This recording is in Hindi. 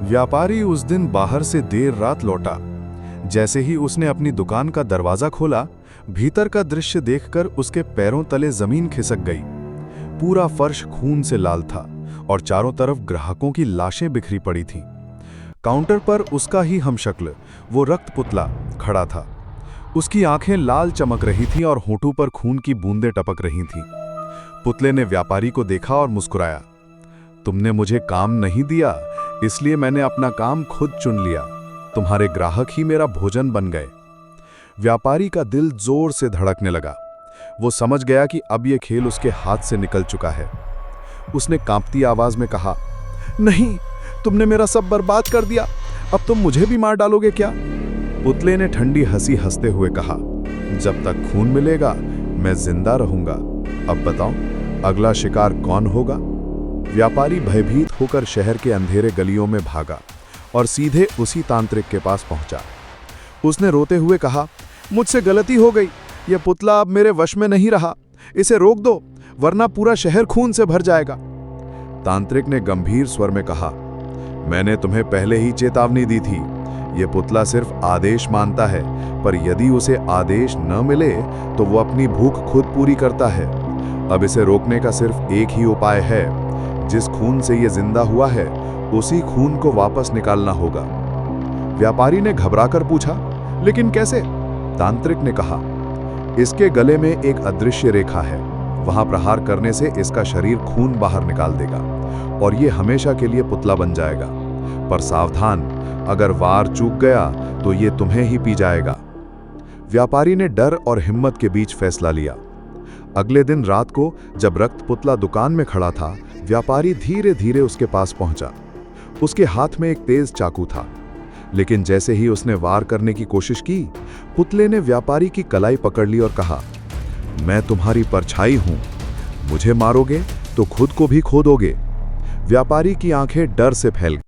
व्यापारी उस दिन बाहर से देर रात लौटा। जैसे ही उसने अपनी दुकान का दरवाजा खोला, भीतर का दृश्य देखकर उसके पैरों तले जमीन खिसक गई। पूरा फर्श खून से लाल था और चारों तरफ ग्राहकों की लाशें बिखरी पड़ी थीं। काउंटर पर उसका ही हमशक्ल, वो रक्त पुतला, खड़ा था। उसकी आंखें लाल चमक रही थीं और होठों पर खून की बूंदें टपक रही थीं। पुतले ने व्यापारी को देखा और मुस्कुराया। तुमने मुझे काम नहीं दिया, इसलिए मैंने अपना काम खुद चुन लिया। तुम्हारे ग्राहक ही मेरा भोजन बन गए। व्यापारी का दिल जोर से धड़कने लगा। वो समझ गया कि अब यह खेल उसके हाथ से निकल चुका है। उसने कांपती आवाज में कहा, नहीं, तुमने मेरा सब बर्बाद कर दिया। अब तुम मुझे भी मार डालोगे क्या? पुतले ने ठंडी हंसी हंसते हुए कहा, जब तक खून मिलेगा मैं जिंदा रहूंगा। अब बताओ, अगला शिकार कौन होगा? व्यापारी भयभीत होकर शहर के अंधेरे गलियों में भागा और सीधे उसी तांत्रिक के पास पहुंचा। उसने रोते हुए कहा, मुझसे गलती हो गई। यह पुतला अब मेरे वश में नहीं रहा। इसे रोक दो, वरना पूरा शहर खून से भर जाएगा। तांत्रिक ने गंभीर स्वर में कहा, मैंने तुम्हें पहले ही चेतावनी दी थी। यह पुतला सिर्फ आदेश मानता है, पर यदि उसे आदेश न मिले तो वो अपनी भूख खुद पूरी करता है। अब इसे रोकने का सिर्फ एक ही उपाय है। जिस खून से यह जिंदा हुआ है, उसी खून को वापस निकालना होगा। व्यापारी ने घबराकर पूछा, लेकिन कैसे? तांत्रिक ने कहा, इसके गले में एक अदृश्य रेखा है। वहां प्रहार करने से इसका शरीर खून बाहर निकाल देगा और यह हमेशा के लिए पुतला बन जाएगा। पर सावधान, अगर वार चूक गया तो यह तुम्हें ही पी जाएगा। व्यापारी ने डर और हिम्मत के बीच फैसला लिया। अगले दिन रात को जब रक्त पुतला दुकान में खड़ा था, व्यापारी धीरे धीरे उसके पास पहुंचा। उसके हाथ में एक तेज चाकू था, लेकिन जैसे ही उसने वार करने की कोशिश की, पुतले ने व्यापारी की कलाई पकड़ ली और कहा, मैं तुम्हारी परछाई हूं। मुझे मारोगे तो खुद को भी खो दोगे। व्यापारी की आंखें डर से फैल गईं।